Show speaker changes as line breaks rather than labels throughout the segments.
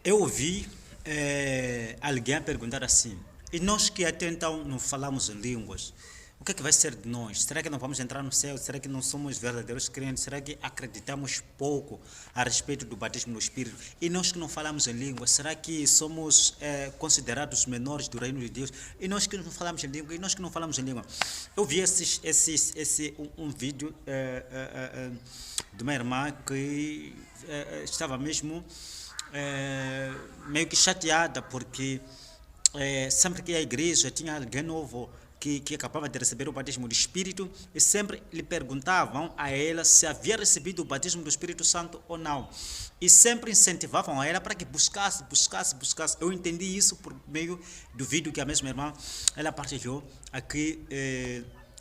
Eu ouvi alguém a perguntar assim, e nós que até então não falamos em línguas, o que é que vai ser de nós? Será que não vamos entrar no céu? Será que não somos verdadeiros crentes? Será que acreditamos pouco a respeito do batismo no Espírito? E nós que não falamos em línguas, será que somos considerados menores do reino de Deus? E nós que não falamos em língua? E nós que não falamos em língua? Eu vi um vídeo de uma irmã que estava mesmo meio que chateada porque sempre que ia à igreja tinha alguém novo que acabava de receber o batismo do Espírito e sempre lhe perguntavam a ela se havia recebido o batismo do Espírito Santo ou não. E sempre incentivavam a ela para que buscasse. Eu entendi isso por meio do vídeo que a mesma irmã ela partilhou aqui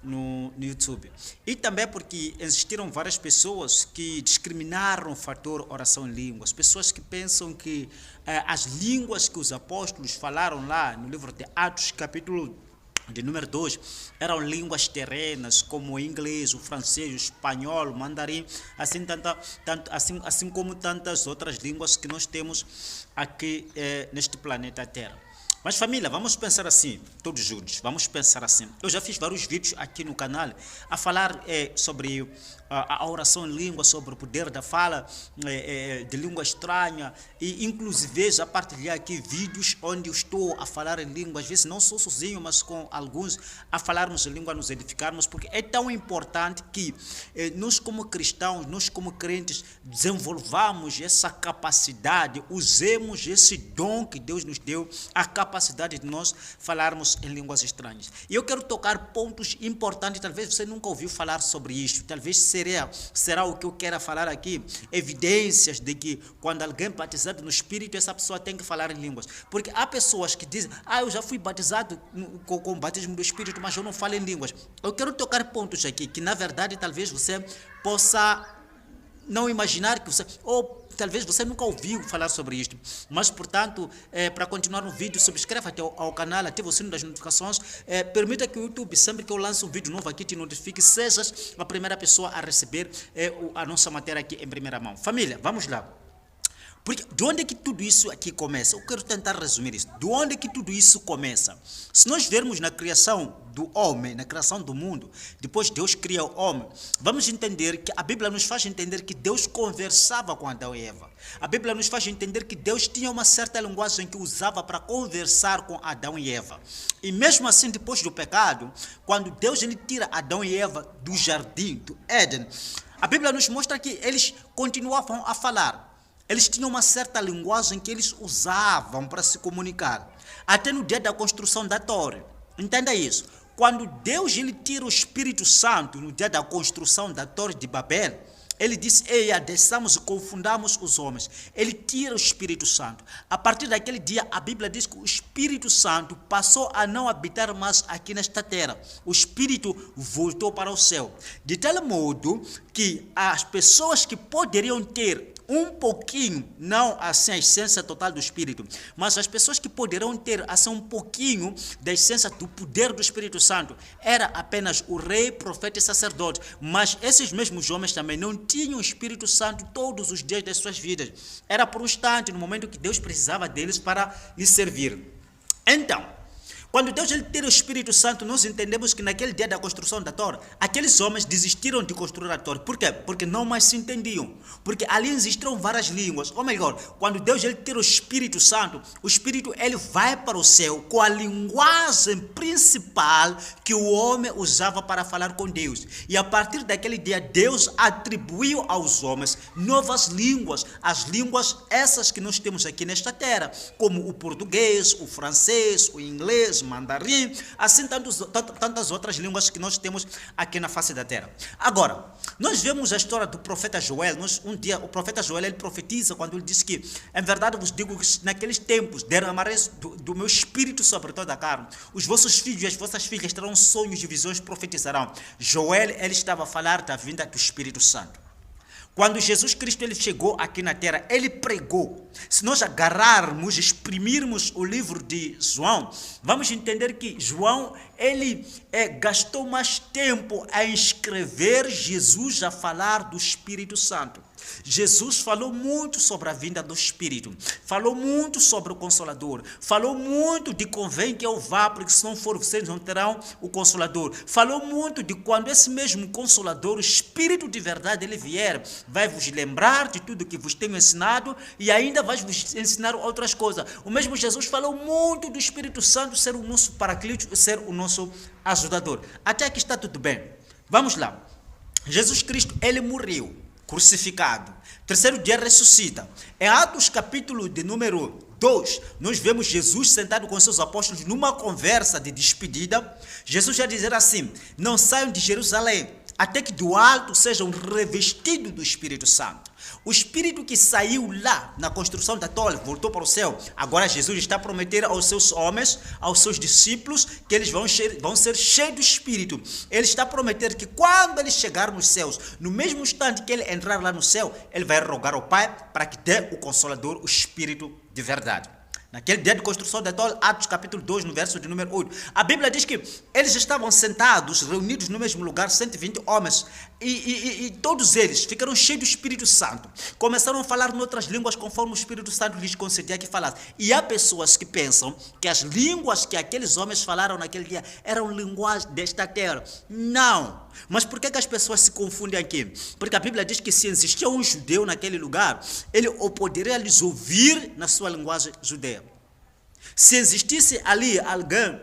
no YouTube. E também porque existiram várias pessoas que discriminaram o fator oração em línguas. Pessoas que pensam que as línguas que os apóstolos falaram lá no livro de Atos, capítulo de número 2, eram línguas terrenas, como o inglês, o francês, o espanhol, o mandarim, assim como tantas outras línguas que nós temos aqui neste planeta Terra. Mas família, vamos pensar assim, todos juntos, vamos pensar assim. Eu já fiz vários vídeos aqui no canal a falar sobre a oração em língua, sobre o poder da fala de língua estranha e inclusive já partilhei aqui vídeos onde eu estou a falar em língua, às vezes não sou sozinho, mas com alguns a falarmos em língua, nos edificarmos, porque é tão importante que nós como cristãos, nós como crentes desenvolvamos essa capacidade, usemos esse dom que Deus nos deu, a capacidade de nós falarmos em línguas estranhas. E eu quero tocar pontos importantes, talvez você nunca ouviu falar sobre isto, talvez será o que eu quero falar aqui, evidências de que quando alguém é batizado no Espírito, essa pessoa tem que falar em línguas. Porque há pessoas que dizem, eu já fui batizado com o batismo do Espírito, mas eu não falo em línguas. Eu quero tocar pontos aqui, que na verdade talvez você possa não imaginar que você, ou talvez você nunca ouviu falar sobre isto, mas portanto, para continuar no vídeo, subscreva-te ao canal, ativa o sino das notificações, permita que o YouTube, sempre que eu lanço um vídeo novo aqui, te notifique, sejas a primeira pessoa a receber a nossa matéria aqui em primeira mão. Família, vamos lá. Porque de onde é que tudo isso aqui começa? Eu quero tentar resumir isso. De onde é que tudo isso começa? Se nós vermos na criação do homem, na criação do mundo, depois Deus cria o homem, vamos entender que a Bíblia nos faz entender que Deus conversava com Adão e Eva. A Bíblia nos faz entender que Deus tinha uma certa linguagem que usava para conversar com Adão e Eva. E mesmo assim, depois do pecado, quando Deus ele tira Adão e Eva do jardim, do Éden, a Bíblia nos mostra que eles continuavam a falar. Eles tinham uma certa linguagem que eles usavam para se comunicar. Até no dia da construção da torre. Entenda isso. Quando Deus ele tira o Espírito Santo no dia da construção da torre de Babel, ele disse, desçamos e confundamos os homens. Ele tira o Espírito Santo. A partir daquele dia, a Bíblia diz que o Espírito Santo passou a não habitar mais aqui nesta terra. O Espírito voltou para o céu. De tal modo que as pessoas que poderiam ter um pouquinho, não assim a essência total do Espírito, mas as pessoas que poderão ter assim um pouquinho da essência do poder do Espírito Santo, era apenas o rei, profeta e sacerdote, mas esses mesmos homens também não tinham o Espírito Santo todos os dias das suas vidas, era por um instante, no momento que Deus precisava deles para lhe servir. Então, quando Deus ele tira o Espírito Santo, nós entendemos que naquele dia da construção da torre, aqueles homens desistiram de construir a torre. Por quê? Porque não mais se entendiam. Porque ali existiram várias línguas. Ou melhor, quando Deus ele tira o Espírito Santo, o Espírito ele vai para o céu com a linguagem principal que o homem usava para falar com Deus. E a partir daquele dia, Deus atribuiu aos homens novas línguas. As línguas essas que nós temos aqui nesta terra, como o português, o francês, o inglês, mandarim, assim tantas outras línguas que nós temos aqui na face da terra. Agora, nós vemos a história do profeta Joel. Um dia o profeta Joel ele profetiza quando ele diz que, em verdade vos digo que naqueles tempos derramarei do meu espírito sobre toda a carne. Os vossos filhos e as vossas filhas terão sonhos e visões, profetizarão. Joel ele estava a falar da vinda do Espírito Santo. Quando Jesus Cristo ele chegou aqui na terra, ele pregou. Se nós agarrarmos, exprimirmos o livro de João, vamos entender que João ele gastou mais tempo a escrever Jesus a falar do Espírito Santo. Jesus falou muito sobre a vinda do Espírito, falou muito sobre o Consolador, falou muito de convém que eu vá, porque se não for vocês não terão o Consolador. Falou muito de quando esse mesmo Consolador, o Espírito de verdade, ele vier, vai vos lembrar de tudo que vos tenho ensinado e ainda vai vos ensinar outras coisas. O mesmo Jesus falou muito do Espírito Santo ser o nosso paraclítico, ser o nosso ajudador. Até aqui está tudo bem. Vamos lá. Jesus Cristo, ele morreu, crucificado. Terceiro dia ressuscita. Em Atos capítulo de número 2, nós vemos Jesus sentado com seus apóstolos numa conversa de despedida. Jesus já dizer assim: não saiam de Jerusalém, até que do alto sejam revestidos do Espírito Santo. O Espírito que saiu lá na construção da torre, voltou para o céu. Agora Jesus está a prometer aos seus homens, aos seus discípulos, que eles vão ser cheios do Espírito. Ele está a prometer que quando ele chegar nos céus, no mesmo instante que ele entrar lá no céu, ele vai rogar ao Pai para que dê o Consolador, o Espírito de verdade. Naquele dia de construção da torre, Atos capítulo 2, no verso de número 8, a Bíblia diz que eles estavam sentados, reunidos no mesmo lugar, 120 homens, e todos eles ficaram cheios do Espírito Santo. Começaram a falar em outras línguas conforme o Espírito Santo lhes concedia que falassem. E há pessoas que pensam que as línguas que aqueles homens falaram naquele dia eram linguagens desta terra. Não. Mas por que as pessoas se confundem aqui? Porque a Bíblia diz que se existia um judeu naquele lugar, ele poderia lhes ouvir na sua linguagem judeia. Se existisse ali alguém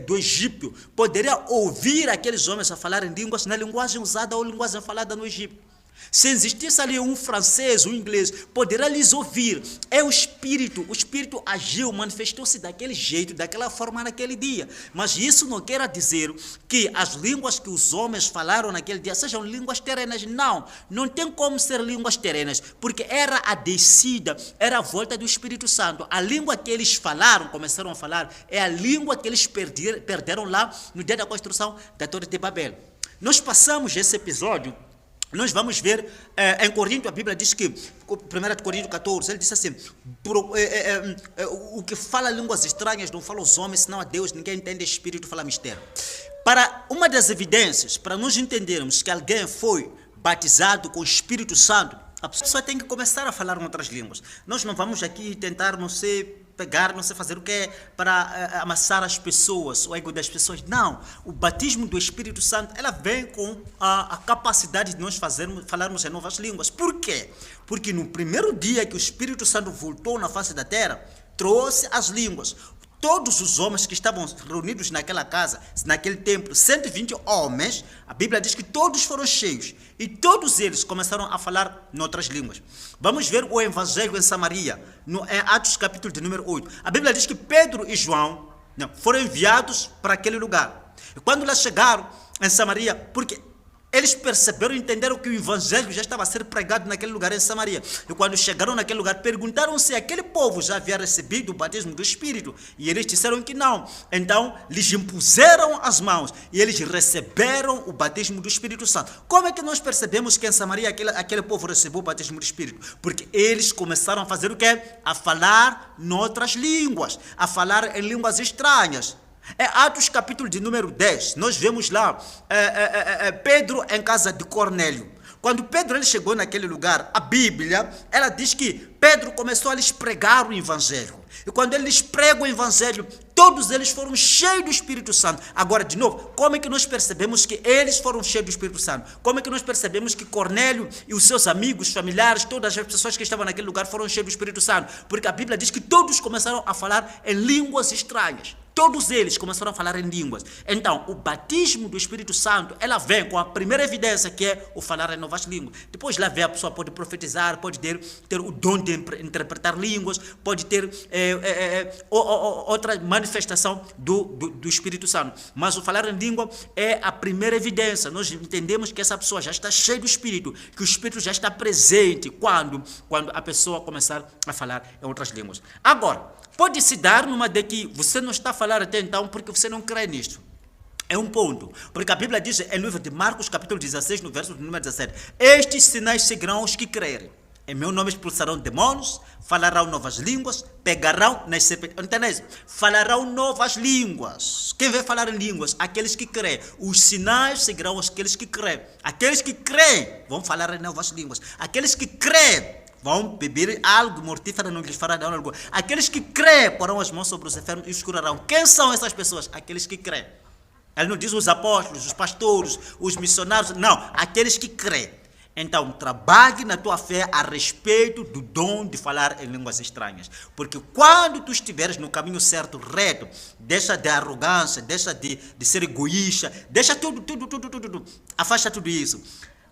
do Egito, poderia ouvir aqueles homens a falar em línguas, na linguagem usada ou linguagem falada no Egito. Se existisse ali um francês, um inglês, poderia lhes ouvir. É o Espírito agiu, manifestou-se daquele jeito, daquela forma naquele dia. Mas isso não quer dizer que as línguas que os homens falaram naquele dia sejam línguas terrenas. Não, não tem como ser línguas terrenas, porque era a descida, era a volta do Espírito Santo. A língua que eles falaram, começaram a falar, é a língua que eles perderam lá no dia da construção da Torre de Babel. Nós passamos esse episódio. Nós vamos ver, em Corinto, a Bíblia diz que, 1 Coríntios 14, ele diz assim, o que fala línguas estranhas não fala aos homens, senão a Deus, ninguém entende espírito, fala mistério. Para uma das evidências, para nós entendermos que alguém foi batizado com o Espírito Santo, a pessoa tem que começar a falar em outras línguas. Nós não vamos aqui tentar, não sei, pegar, não sei fazer o que é para amassar as pessoas, o ego das pessoas. Não, o batismo do Espírito Santo, ela vem com a capacidade de nós falarmos em novas línguas. Por quê? Porque no primeiro dia que o Espírito Santo voltou na face da terra, trouxe as línguas. Todos os homens que estavam reunidos naquela casa, naquele templo, 120 homens, a Bíblia diz que todos foram cheios e todos eles começaram a falar em outras línguas. Vamos ver o evangelho em Samaria, em Atos capítulo de número 8. A Bíblia diz que Pedro e João foram enviados para aquele lugar. E quando lá chegaram em Samaria, porque eles perceberam e entenderam que o evangelho já estava a ser pregado naquele lugar em Samaria. E quando chegaram naquele lugar, perguntaram se aquele povo já havia recebido o batismo do Espírito. E eles disseram que não. Então, lhes impuseram as mãos e eles receberam o batismo do Espírito Santo. Como é que nós percebemos que em Samaria aquele povo recebeu o batismo do Espírito? Porque eles começaram a fazer o quê? A falar em outras línguas, a falar em línguas estranhas. É Atos capítulo de número 10, nós vemos lá Pedro em casa de Cornélio. Quando Pedro ele chegou naquele lugar, a Bíblia, ela diz que Pedro começou a lhes pregar o Evangelho. E quando ele lhes prega o Evangelho, todos eles foram cheios do Espírito Santo. Agora, de novo, como é que nós percebemos que eles foram cheios do Espírito Santo? Como é que nós percebemos que Cornélio e os seus amigos, familiares, todas as pessoas que estavam naquele lugar foram cheios do Espírito Santo? Porque a Bíblia diz que todos começaram a falar em línguas estranhas. Todos eles começaram a falar em línguas. Então, o batismo do Espírito Santo, ela vem com a primeira evidência, que é o falar em novas línguas. Depois lá vem, a pessoa pode profetizar, pode ter o dom de interpretar línguas, pode ter outra manifestação do Espírito Santo. Mas o falar em língua é a primeira evidência. Nós entendemos que essa pessoa já está cheia do Espírito, que o Espírito já está presente quando a pessoa começar a falar em outras línguas. Agora, pode se dar numa de que você não está a falar até então porque você não crê nisto. É um ponto. Porque a Bíblia diz em livro de Marcos, capítulo 16, no verso número 17, estes sinais seguirão os que crerem. Em meu nome expulsarão demônios, falarão novas línguas, pegarão nas serpentes. Entendeu? Falarão novas línguas. Quem vai falar em línguas? Aqueles que creem. Os sinais seguirão aqueles que creem. Aqueles que creem vão falar em novas línguas. Aqueles que creem vão beber algo mortífero, não lhes fará dano algum. Aqueles que creem porão as mãos sobre os enfermos e os curarão. Quem são essas pessoas? Aqueles que creem. Ele não diz os apóstolos, os pastores, os missionários. Não, aqueles que creem. Então, trabalhe na tua fé a respeito do dom de falar em línguas estranhas. Porque quando tu estiveres no caminho certo, reto, deixa de arrogância, deixa de ser egoísta, deixa tudo, afasta tudo isso.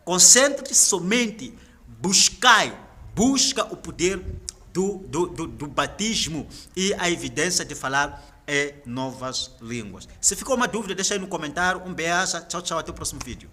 Concentre-te somente, busca o poder do batismo e a evidência de falar em novas línguas. Se ficou uma dúvida, deixa aí no comentário. Um beijo, tchau, tchau, até o próximo vídeo.